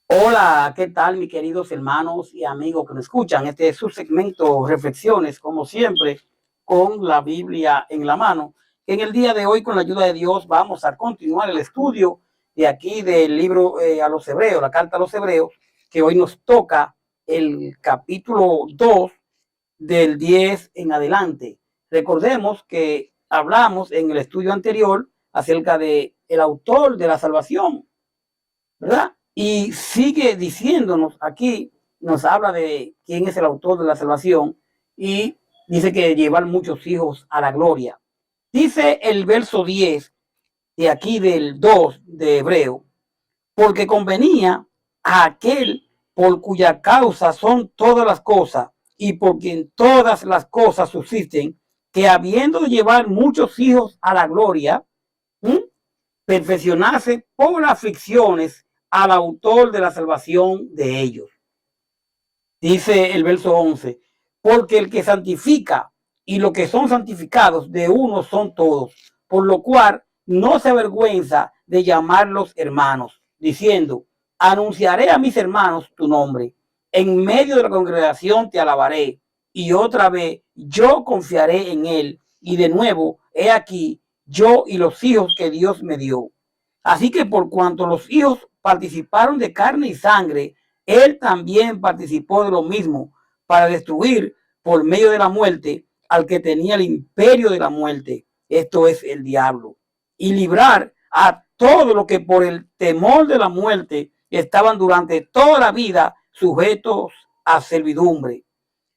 Hola, ¿qué tal, mis queridos hermanos y amigos que me escuchan? Este es su segmento Reflexiones, como siempre, con la Biblia en la mano. En el día de hoy, con la ayuda de Dios, vamos a continuar el estudio de aquí del libro a los Hebreos, la carta a los Hebreos, que hoy nos toca el capítulo 2 del 10 en adelante. Recordemos que hablamos en el estudio anterior acerca de el autor de la salvación, ¿verdad? Y sigue diciéndonos aquí, nos habla de quién es el autor de la salvación y dice que llevar muchos hijos a la gloria. Dice el verso 10 de aquí del 2 de Hebreo, porque convenía a aquel por cuya causa son todas las cosas y por quien todas las cosas subsisten, que habiendo de llevar muchos hijos a la gloria, ¿m? perfeccionarse por aflicciones al autor de la salvación de ellos. Dice el verso 11, porque el que santifica y los que son santificados de uno son todos, por lo cual no se avergüenza de llamarlos hermanos, diciendo, anunciaré a mis hermanos tu nombre, en medio de la congregación te alabaré, y otra vez yo confiaré en él, y de nuevo, he aquí, yo y los hijos que Dios me dio. Así que por cuanto los hijos participaron de carne y sangre, él también participó de lo mismo para destruir por medio de la muerte al que tenía el imperio de la muerte, esto es el diablo, y librar a todos los que por el temor de la muerte estaban durante toda la vida sujetos a servidumbre.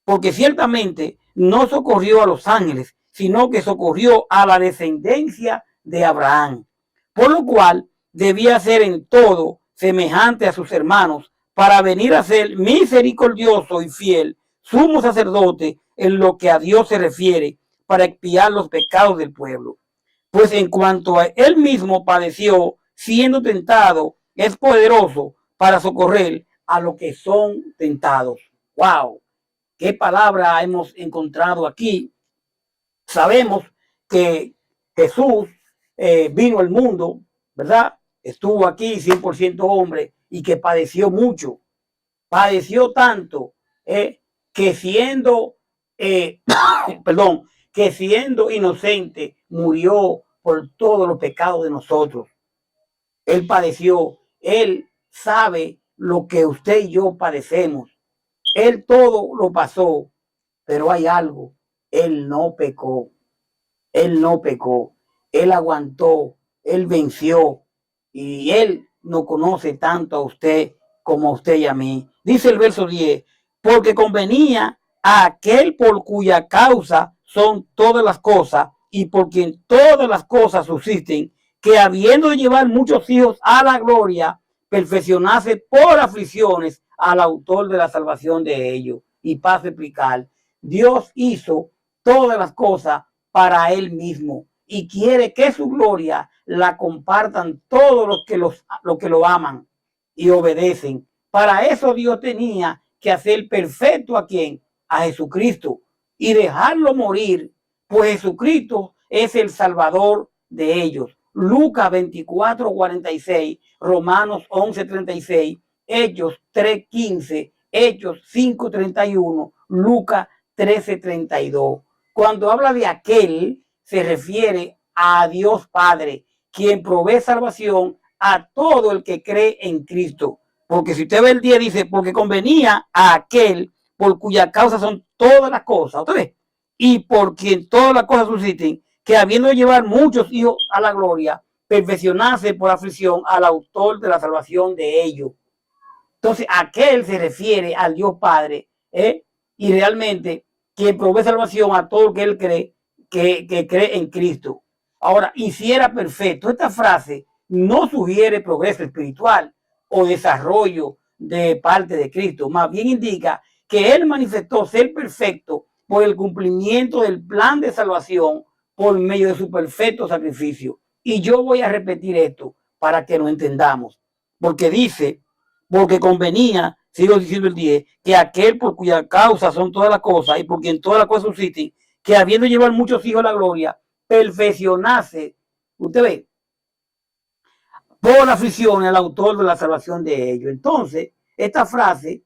Porque ciertamente no socorrió a los ángeles, sino que socorrió a la descendencia de Abraham, por lo cual debía ser en todo semejante a sus hermanos, para venir a ser misericordioso y fiel, sumo sacerdote en lo que a Dios se refiere, para expiar los pecados del pueblo. Pues en cuanto a él mismo padeció, siendo tentado, es poderoso para socorrer a los que son tentados. ¡Wow! ¿Qué palabra hemos encontrado aquí? Sabemos que Jesús vino al mundo, ¿verdad? Estuvo aquí 100% hombre y que padeció mucho, padeció tanto que siendo, eh, perdón, que siendo inocente murió por todos los pecados de nosotros. Él padeció, él sabe lo que usted y yo padecemos. Él todo lo pasó, pero hay algo, él no pecó. Él no pecó, él aguantó, él venció y él no conoce tanto a usted como a usted y a mí. Dice el verso 10, porque convenía a aquel por cuya causa son todas las cosas y por quien todas las cosas subsisten, que habiendo de llevar muchos hijos a la gloria, perfeccionase por aflicciones al autor de la salvación de ellos. Y paso a explicar, Dios hizo todas las cosas para él mismo y quiere que su gloria la compartan todos los que lo aman y obedecen. Para eso Dios tenía que hacer perfecto a quien, a Jesucristo, y dejarlo morir, pues Jesucristo es el Salvador de ellos. Lucas 24:46, Romanos 11:36, Hechos 3:15, Hechos 5:31, Lucas 13:32. Cuando habla de aquel, se refiere a Dios Padre, quien provee salvación a todo el que cree en Cristo. Porque si usted ve el día, dice, porque convenía a aquel por cuya causa son todas las cosas, ¿otra vez? Y por quien todas las cosas susciten, que habiendo de llevar muchos hijos a la gloria, perfeccionarse por aflicción al autor de la salvación de ellos. Entonces, aquel se refiere al Dios Padre, y realmente quien provee salvación a todo el que él cree, que cree en Cristo. Ahora, y si era perfecto, esta frase no sugiere progreso espiritual o desarrollo de parte de Cristo, más bien indica que él manifestó ser perfecto por el cumplimiento del plan de salvación por medio de su perfecto sacrificio. Y yo voy a repetir esto para que lo entendamos, porque dice, porque convenía, sigo diciendo el 10, que aquel por cuya causa son todas las cosas y por quien todas las cosas subsisten, que habiendo llevar muchos hijos a la gloria, perfeccionase, usted ve, por aflicción el autor de la salvación de ellos. Entonces, esta frase,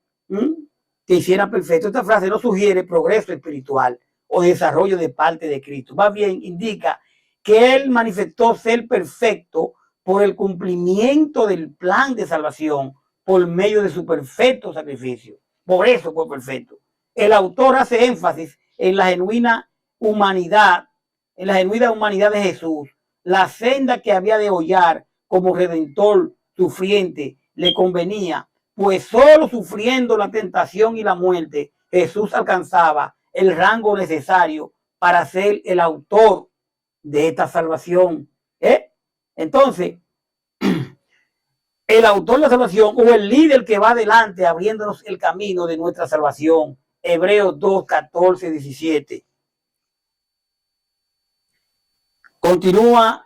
que hiciera perfecto, esta frase no sugiere progreso espiritual o desarrollo de parte de Cristo. Más bien indica que Él manifestó ser perfecto por el cumplimiento del plan de salvación por medio de su perfecto sacrificio. Por eso fue perfecto. El autor hace énfasis en la genuina humanidad, de Jesús, la senda que había de hollar como redentor sufriente le convenía, pues solo sufriendo la tentación y la muerte, Jesús alcanzaba el rango necesario para ser el autor de esta salvación. Entonces, el autor de la salvación o el líder que va adelante abriéndonos el camino de nuestra salvación. Hebreos 2, 14, 17. Continúa,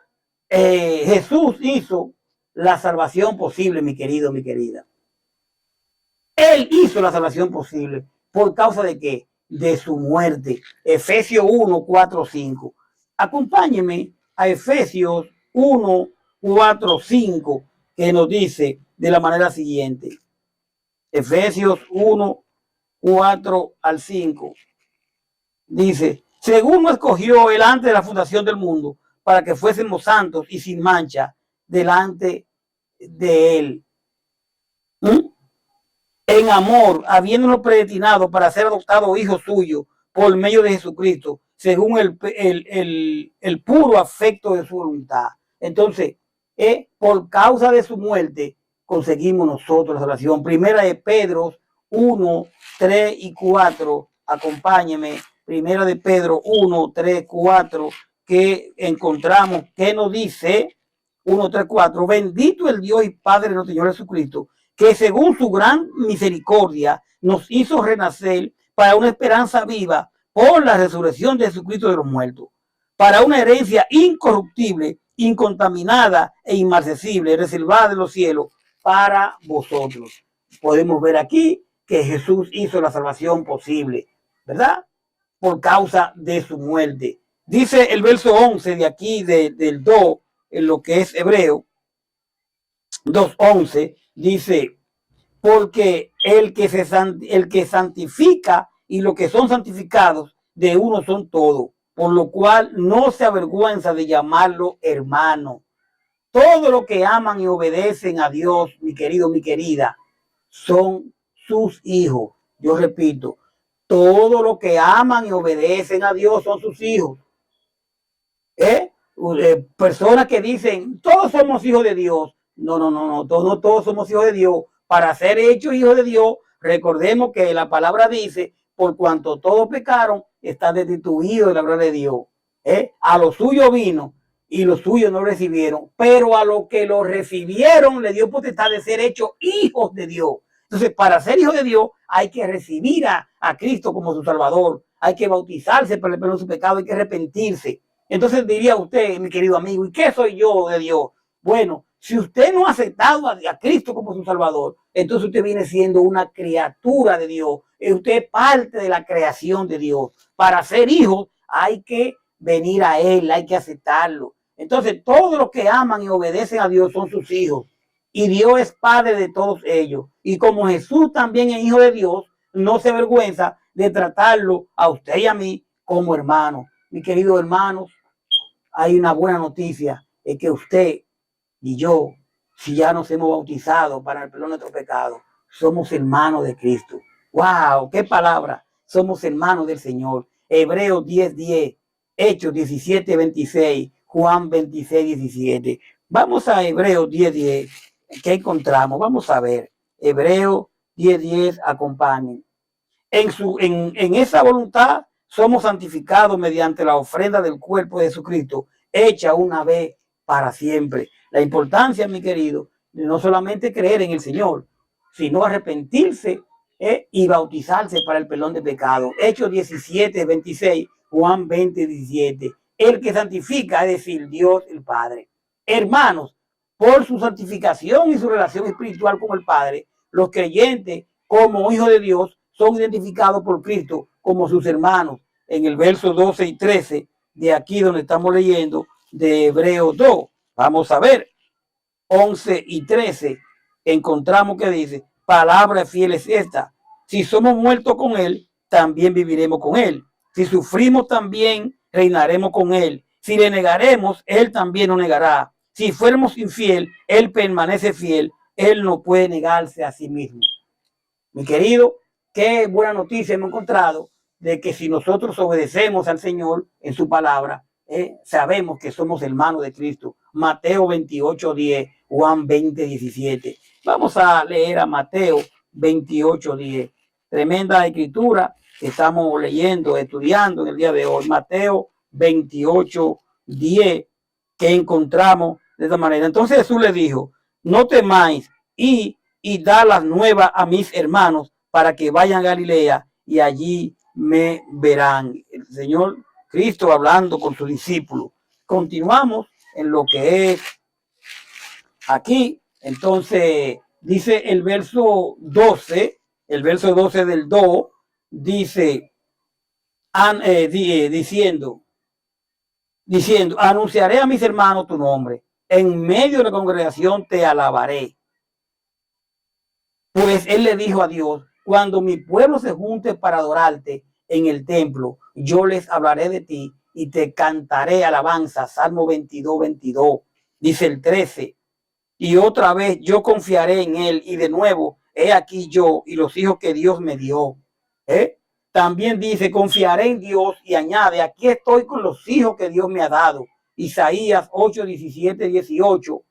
Jesús hizo la salvación posible, mi querido, mi querida. Él hizo la salvación posible. ¿Por causa de qué? De su muerte. Efesios 1, 4, 5. Acompáñenme a Efesios 1, 4, 5, que nos dice de la manera siguiente. Efesios 1, 4 al 5. Dice, según nos escogió él antes de la fundación del mundo, para que fuésemos santos y sin mancha delante de él. En amor, habiéndonos predestinado para ser adoptados hijos suyos por medio de Jesucristo, según el puro afecto de su voluntad. Entonces, por causa de su muerte, conseguimos nosotros la salvación. Primera de Pedro 1, 3 y 4. Acompáñeme. Primera de Pedro 1, 3, 4, que encontramos, que nos dice 1, 3, 4. Bendito el Dios y Padre de nuestro Señor Jesucristo, que según su gran misericordia nos hizo renacer para una esperanza viva por la resurrección de Jesucristo de los muertos, para una herencia incorruptible, incontaminada e inmarcesible, reservada en los cielos para vosotros. Podemos ver aquí que Jesús hizo la salvación posible, ¿verdad? Por causa de su muerte. Dice el verso 11 de aquí, del 2, en lo que es Hebreo 2:11, dice, porque el que santifica y los que son santificados de uno son todos, por lo cual no se avergüenza de llamarlo hermano. Todo lo que aman y obedecen a Dios, mi querido, mi querida, son sus hijos. Yo repito, todo lo que aman y obedecen a Dios son sus hijos. Personas que dicen, todos somos hijos de Dios. No, todos somos hijos de Dios. Para ser hechos hijos de Dios, recordemos que la palabra dice, por cuanto todos pecaron, están destituidos de la gloria de Dios. A los suyos vino y los suyos no recibieron, pero a los que lo recibieron le dio potestad de ser hechos hijos de Dios. Entonces, para ser hijo de Dios, hay que recibir a Cristo como su Salvador, hay que bautizarse para el perdón de su pecado, hay que arrepentirse. Entonces diría usted, mi querido amigo, ¿y qué soy yo de Dios? Bueno, si usted no ha aceptado a Cristo como su Salvador, entonces usted viene siendo una criatura de Dios. Usted es parte de la creación de Dios. Para ser hijo hay que venir a Él, hay que aceptarlo. Entonces, todos los que aman y obedecen a Dios son sus hijos. Y Dios es Padre de todos ellos. Y como Jesús también es hijo de Dios, no se avergüenza de tratarlo a usted y a mí como hermano. Mi querido hermanos, hay una buena noticia, es que usted y yo, si ya nos hemos bautizado para el perdón de nuestros pecados, somos hermanos de Cristo. ¡Wow! ¡Qué palabra! Somos hermanos del Señor. Hebreos 10:10, Hechos 17:26, Juan 26:17. Vamos a Hebreos 10:10. ¿Qué encontramos? Vamos a ver. Hebreos 10:10, acompañen. En esa voluntad somos santificados mediante la ofrenda del cuerpo de Jesucristo, hecha una vez para siempre. La importancia, mi querido, de no solamente creer en el Señor, sino arrepentirse y bautizarse para el perdón de pecados. Hechos 17:26, Juan 20:17. El que santifica, es decir, Dios el Padre. Hermanos, por su santificación y su relación espiritual con el Padre, los creyentes como hijos de Dios son identificados por Cristo como sus hermanos. En el verso 12 y 13 de aquí donde estamos leyendo de Hebreos 2. Vamos a ver. 11 y 13, encontramos que dice, palabra fiel es esta: si somos muertos con él, también viviremos con él. Si sufrimos, también reinaremos con él. Si le negaremos, él también nos negará. Si fuéramos infiel, él permanece fiel. Él no puede negarse a sí mismo. Mi querido, qué buena noticia hemos encontrado de que si nosotros obedecemos al Señor en su palabra, sabemos que somos hermanos de Cristo. Mateo 28:10, Juan 20:17. Vamos a leer a Mateo 28:10. Tremenda escritura que estamos leyendo, estudiando en el día de hoy. Mateo 28:10, que encontramos de esta manera. Entonces Jesús le dijo, no temáis, y da las nuevas a mis hermanos para que vayan a Galilea y allí me verán. El Señor Cristo hablando con sus discípulos. Continuamos en lo que es aquí. Entonces dice el verso 12, del 2, dice, diciendo, anunciaré a mis hermanos tu nombre, en medio de la congregación te alabaré. Pues él le dijo a Dios, cuando mi pueblo se junte para adorarte en el templo, yo les hablaré de ti y te cantaré alabanza. Salmo 22:22. Dice el 13, y otra vez yo confiaré en él, y de nuevo, he aquí yo y los hijos que Dios me dio. También dice, confiaré en Dios, y añade, aquí estoy con los hijos que Dios me ha dado. Isaías 8:17-18,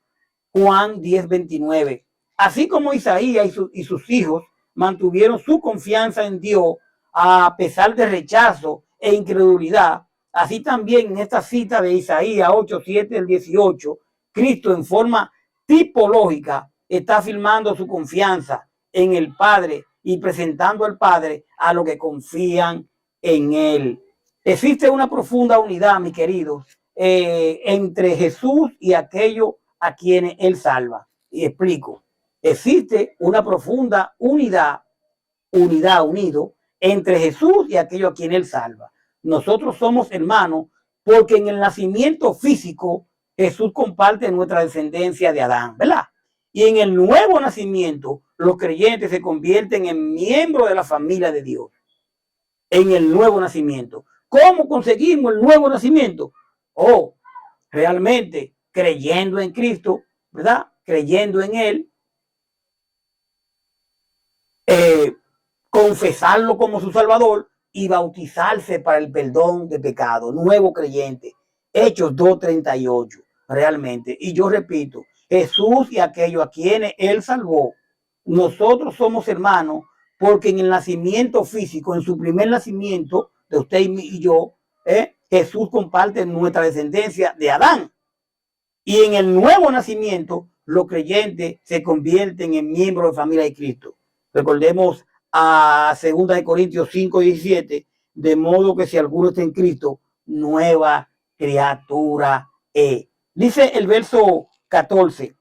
Juan 10:29. Así como Isaías y sus hijos mantuvieron su confianza en Dios a pesar de rechazo e incredulidad, así también en esta cita de Isaías 8:7-18, Cristo en forma tipológica está afirmando su confianza en el Padre y presentando al Padre a los que confían en él. Existe una profunda unidad, mis queridos, entre Jesús y aquellos a quienes él salva. Y explico. Existe una profunda unido entre Jesús y aquellos a quienes él salva. Nosotros somos hermanos porque en el nacimiento físico Jesús comparte nuestra descendencia de Adán, ¿verdad? Y en el nuevo nacimiento los creyentes se convierten en miembros de la familia de Dios. En el nuevo nacimiento. ¿Cómo conseguimos el nuevo nacimiento? Realmente creyendo en Cristo, ¿verdad? Creyendo en él, confesarlo como su Salvador y bautizarse para el perdón de pecado. Nuevo creyente. Hechos 2:38, realmente. Y yo repito, Jesús y aquellos a quienes él salvó, nosotros somos hermanos porque en el nacimiento físico, en su primer nacimiento de usted y yo, Jesús comparte nuestra descendencia de Adán. Y en el nuevo nacimiento, los creyentes se convierten en miembros de familia de Cristo. Recordemos a 2 Corintios 5:17, de modo que si alguno está en Cristo, nueva criatura es. Dice el verso 14,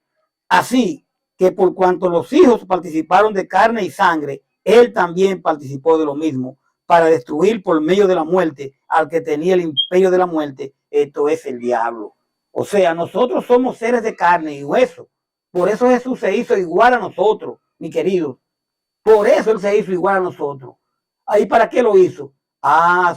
así que por cuanto los hijos participaron de carne y sangre, él también participó de lo mismo, para destruir por medio de la muerte al que tenía el imperio de la muerte, esto es el diablo. O sea, nosotros somos seres de carne y hueso. Por eso Jesús se hizo igual a nosotros, mi querido. Por eso él se hizo igual a nosotros. ¿Ahí para qué lo hizo?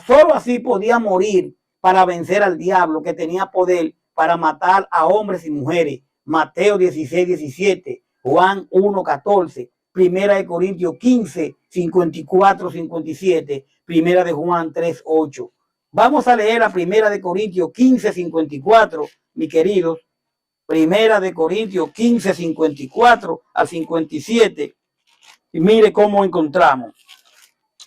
Solo así podía morir para vencer al diablo, que tenía poder para matar a hombres y mujeres. Mateo 16:17, Juan 1:14, Primera de Corintios 15:54-57, Primera de Juan 3:8. Vamos a leer la Primera de Corintios 15:54, mis queridos. Primera de Corintios 15:54-57. Y mire cómo encontramos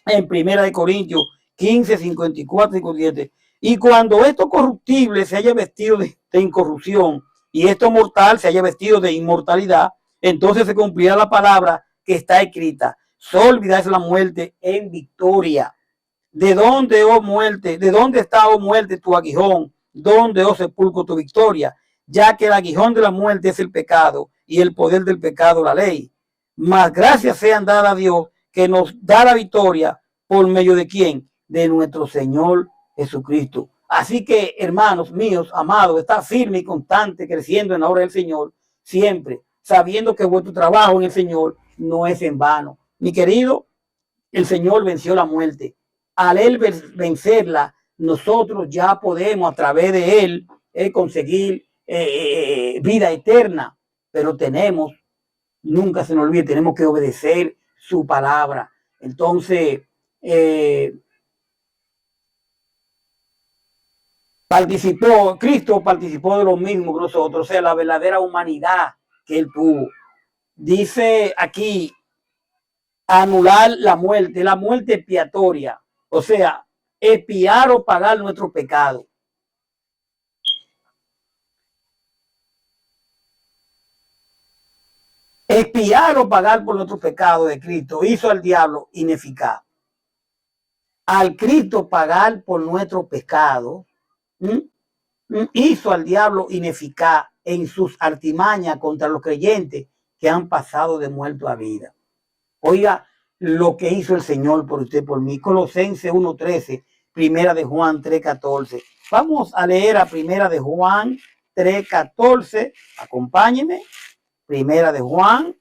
en Primera de Corintios 15:54-57. Y cuando esto corruptible se haya vestido de incorrupción y esto mortal se haya vestido de inmortalidad, entonces se cumplirá la palabra que está escrita: olvidáis la muerte en victoria. ¿De dónde, oh muerte? ¿De dónde está, oh muerte, tu aguijón? ¿Dónde, oh sepulcro, tu victoria? Ya que el aguijón de la muerte es el pecado y el poder del pecado la ley. Mas gracias sean dadas a Dios, que nos da la victoria por medio de quién, de nuestro Señor Jesucristo. Así que, hermanos míos, amados, está firme y constante creciendo en la obra del Señor, siempre, sabiendo que vuestro trabajo en el Señor no es en vano. Mi querido, el Señor venció la muerte. Al Él vencerla, nosotros ya podemos a través de Él conseguir vida eterna. Pero tenemos, nunca se nos olvide, tenemos que obedecer su palabra. Entonces, Cristo participó de lo mismo que nosotros, o sea, la verdadera humanidad que Él tuvo. Dice aquí, anular la muerte expiatoria, o sea, expiar o pagar nuestro pecado. Expiar o pagar por nuestro pecado de Cristo hizo al diablo ineficaz. Al Cristo pagar por nuestro pecado, hizo al diablo ineficaz en sus artimañas contra los creyentes que han pasado de muerto a vida. Oiga lo que hizo el Señor por usted, por mí. Colosenses 1:13, Primera de Juan 3:14. Vamos a leer a Primera de Juan 3:14. Acompáñenme. Primera de Juan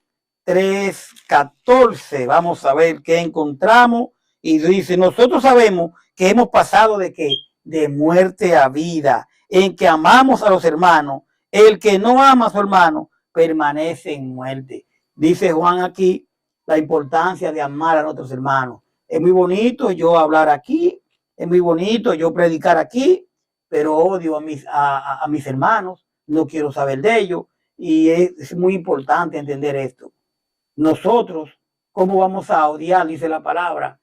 3:14. Vamos a ver qué encontramos. Y dice, nosotros sabemos que hemos pasado de qué? De muerte a vida, en que amamos a los hermanos. El que no ama a su hermano permanece en muerte. Dice Juan aquí la importancia de amar a nuestros hermanos. Es muy bonito yo hablar aquí, es muy bonito yo predicar aquí, pero odio a mis hermanos, no quiero saber de ellos, y es muy importante entender esto. Nosotros, ¿cómo vamos a odiar, dice la palabra,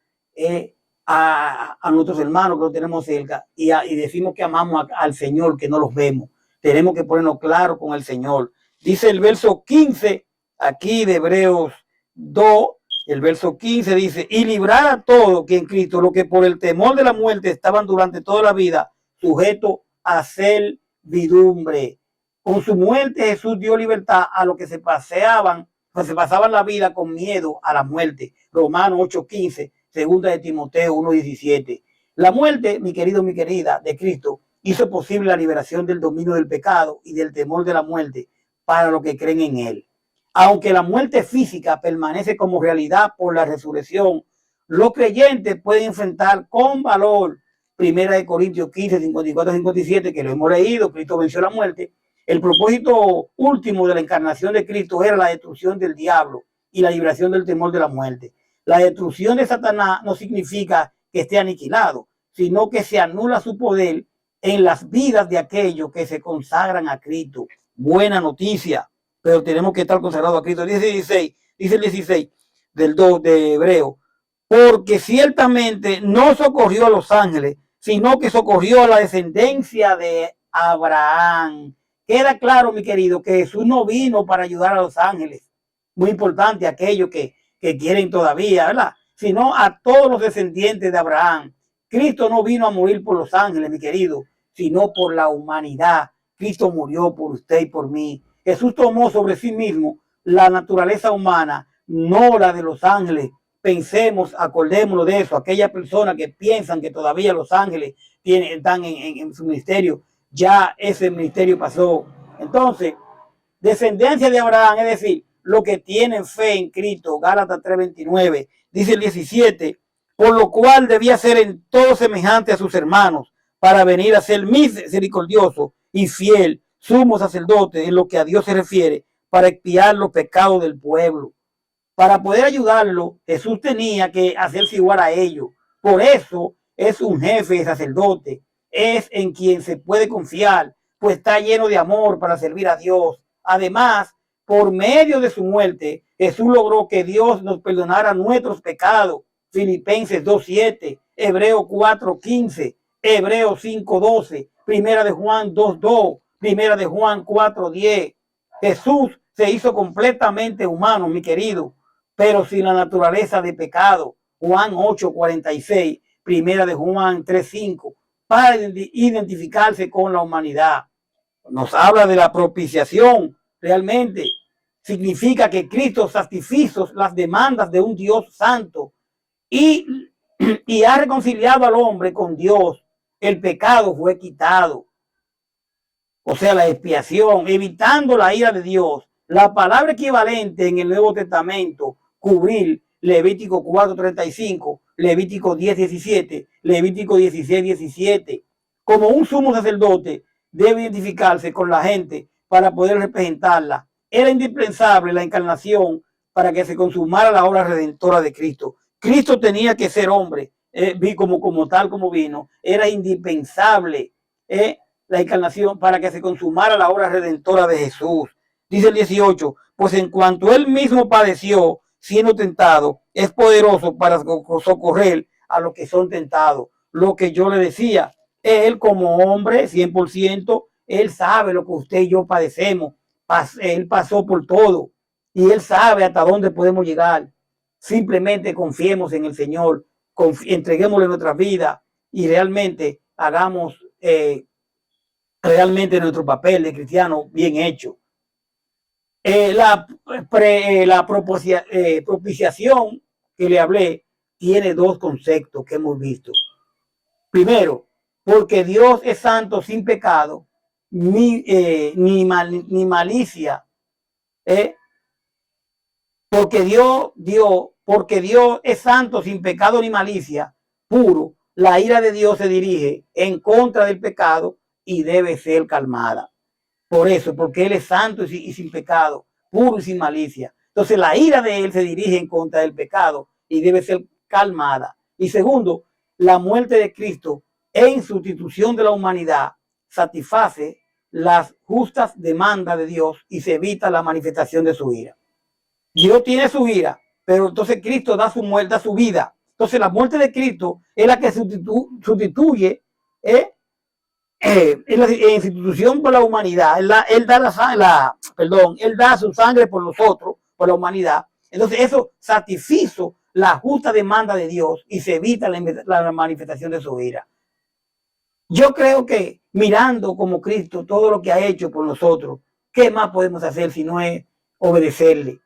a nuestros hermanos que los tenemos cerca y decimos que amamos al Señor, que no los vemos? Tenemos que ponernos claro con el Señor. Dice el verso 15 aquí de Hebreos 2, el verso 15 dice, y librar a todos que en Cristo, lo que por el temor de la muerte estaban durante toda la vida sujetos a servidumbre. Con su muerte Jesús dio libertad a los que se pasaban la vida con miedo a la muerte. Romanos 8:15, segunda de Timoteo 1:17. La muerte, mi querido, mi querida, de Cristo hizo posible la liberación del dominio del pecado y del temor de la muerte para los que creen en Él. Aunque la muerte física permanece como realidad por la resurrección, los creyentes pueden enfrentar con valor, Primera de Corintios 15, 54, 57, que lo hemos leído, Cristo venció la muerte. El propósito último de la encarnación de Cristo era la destrucción del diablo y la liberación del temor de la muerte. La destrucción de Satanás no significa que esté aniquilado, sino que se anula su poder en las vidas de aquellos que se consagran a Cristo. Buena noticia, pero tenemos que estar consagrados a Cristo. Dice el 16 del 2 de Hebreo, porque ciertamente no socorrió a los ángeles, sino que socorrió a la descendencia de Abraham. Queda claro, mi querido, que Jesús no vino para ayudar a los ángeles. Muy importante, aquellos que quieren todavía, ¿verdad? Sino a todos los descendientes de Abraham. Cristo no vino a morir por los ángeles, mi querido, sino por la humanidad. Cristo murió por usted y por mí. Jesús tomó sobre sí mismo la naturaleza humana, no la de los ángeles. Pensemos, acordémonos de eso. Aquellas personas que piensan que todavía los ángeles están en su ministerio, ya ese ministerio pasó. Entonces, descendencia de Abraham, es decir, los que tienen fe en Cristo, Gálatas 3:29, dice el 17, por lo cual debía ser en todo semejante a sus hermanos, para venir a ser misericordioso y fiel, sumo sacerdote en lo que a Dios se refiere, para expiar los pecados del pueblo. Para poder ayudarlo, Jesús tenía que hacerse igual a ellos. Por eso es un jefe de sacerdote, es en quien se puede confiar, pues está lleno de amor para servir a Dios. Además, por medio de su muerte, Jesús logró que Dios nos perdonara nuestros pecados. Filipenses 2:7, Hebreos 4:15, Hebreos 5:12, Primera de Juan 2:2, Primera de Juan 4:10. Jesús se hizo completamente humano, mi querido, pero sin la naturaleza de pecado. Juan 8:46, Primera de Juan 3:5, para identificarse con la humanidad. Nos habla de la propiciación. Realmente significa que Cristo satisfizo las demandas de un Dios santo y ha reconciliado al hombre con Dios. El pecado fue quitado. O sea, la expiación, evitando la ira de Dios. La palabra equivalente en el Nuevo Testamento, cubrir Levítico 4:35, Levítico 10:17, Levítico 16:17. Como un sumo sacerdote debe identificarse con la gente para poder representarla. Era indispensable la encarnación para que se consumara la obra redentora de Cristo. Cristo tenía que ser hombre, como tal como vino. Era indispensable la encarnación para que se consumara la obra redentora de Jesús. Dice el 18, pues en cuanto él mismo padeció siendo tentado, es poderoso para socorrer a los que son tentados. Lo que yo le decía, él como hombre 100%, él sabe lo que usted y yo padecemos. Él pasó por todo y él sabe hasta dónde podemos llegar. Simplemente confiemos en el Señor, entreguémosle nuestra vida y realmente hagamos realmente nuestro papel de cristiano bien hecho. La propiciación que le hablé tiene dos conceptos que hemos visto. Primero, porque Dios es santo sin pecado, ni malicia. Porque Dios es santo sin pecado ni malicia, puro, la ira de Dios se dirige en contra del pecado y debe ser calmada. Por eso, porque Él es santo y sin pecado, puro y sin malicia. Entonces la ira de Él se dirige en contra del pecado y debe ser calmada. Y segundo, la muerte de Cristo en sustitución de la humanidad satisface las justas demandas de Dios y se evita la manifestación de su ira. Dios tiene su ira, pero entonces Cristo da su muerte, da su vida. Entonces la muerte de Cristo es la que sustituye en la institución por la humanidad. Él da su sangre por nosotros, por la humanidad. Entonces eso satisfizo la justa demanda de Dios y se evita la manifestación de su ira. Yo creo que mirando como Cristo todo lo que ha hecho por nosotros, ¿qué más podemos hacer si no es obedecerle?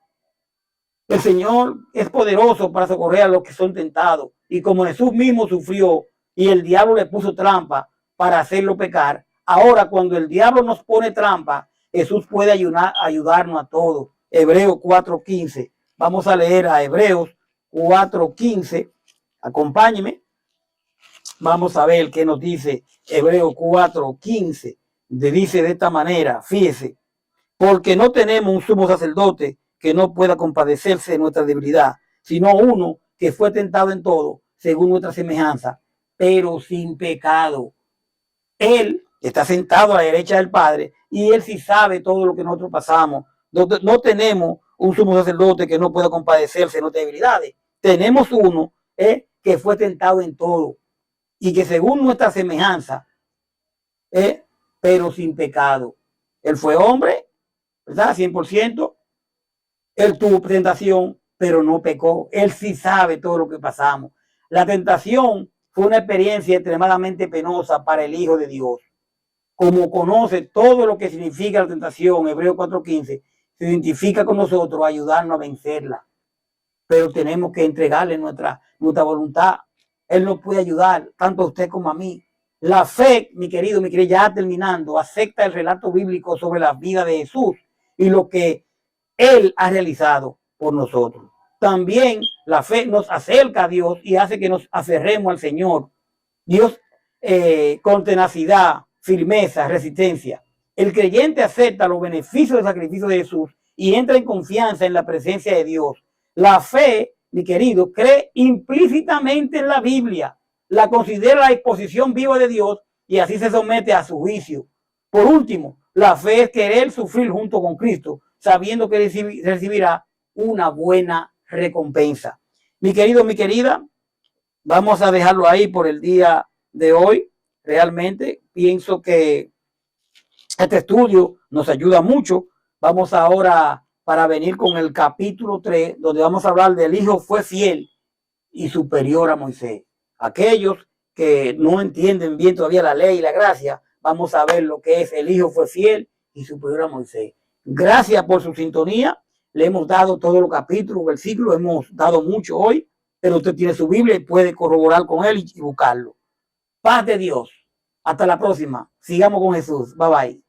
El Señor es poderoso para socorrer a los que son tentados. Y como Jesús mismo sufrió y el diablo le puso trampa para hacerlo pecar, ahora cuando el diablo nos pone trampa, Jesús puede ayudarnos a todos. Hebreos 4:15. Vamos a leer a Hebreos 4:15. Acompáñeme. Vamos a ver qué nos dice Hebreos 4:15. Dice de esta manera, fíjese, porque no tenemos un sumo sacerdote que no pueda compadecerse de nuestra debilidad, sino uno que fue tentado en todo, según nuestra semejanza, pero sin pecado. Él está sentado a la derecha del Padre y Él sí sabe todo lo que nosotros pasamos. No tenemos un sumo sacerdote que no pueda compadecerse de nuestras debilidades. Tenemos uno que fue tentado en todo y que según nuestra semejanza, pero sin pecado. Él fue hombre, ¿verdad? 100%. Él tuvo tentación, pero no pecó. Él sí sabe todo lo que pasamos. La tentación fue una experiencia extremadamente penosa para el Hijo de Dios. Como conoce todo lo que significa la tentación, Hebreos 4:15, se identifica con nosotros a ayudarnos a vencerla. Pero tenemos que entregarle nuestra voluntad. Él nos puede ayudar, tanto a usted como a mí. La fe, mi querido, ya terminando, acepta el relato bíblico sobre la vida de Jesús y lo que Él ha realizado por nosotros. También la fe nos acerca a Dios y hace que nos aferremos al Señor. Dios con tenacidad, firmeza, resistencia. El creyente acepta los beneficios del sacrificio de Jesús y entra en confianza en la presencia de Dios. La fe, mi querido, cree implícitamente en la Biblia, la considera la exposición viva de Dios y así se somete a su juicio. Por último, la fe es querer sufrir junto con Cristo, sabiendo que recibirá una buena recompensa. Mi querido, mi querida, vamos a dejarlo ahí por el día de hoy. Realmente pienso que este estudio nos ayuda mucho. Vamos ahora para venir con el capítulo 3, donde vamos a hablar del Hijo fue fiel y superior a Moisés. Aquellos que no entienden bien todavía la ley y la gracia, vamos a ver lo que es el Hijo fue fiel y superior a Moisés. Gracias por su sintonía. Le hemos dado todos los capítulos, versículos, hemos dado mucho hoy, pero usted tiene su Biblia y puede corroborar con él y buscarlo. Paz de Dios. Hasta la próxima. Sigamos con Jesús. Bye bye.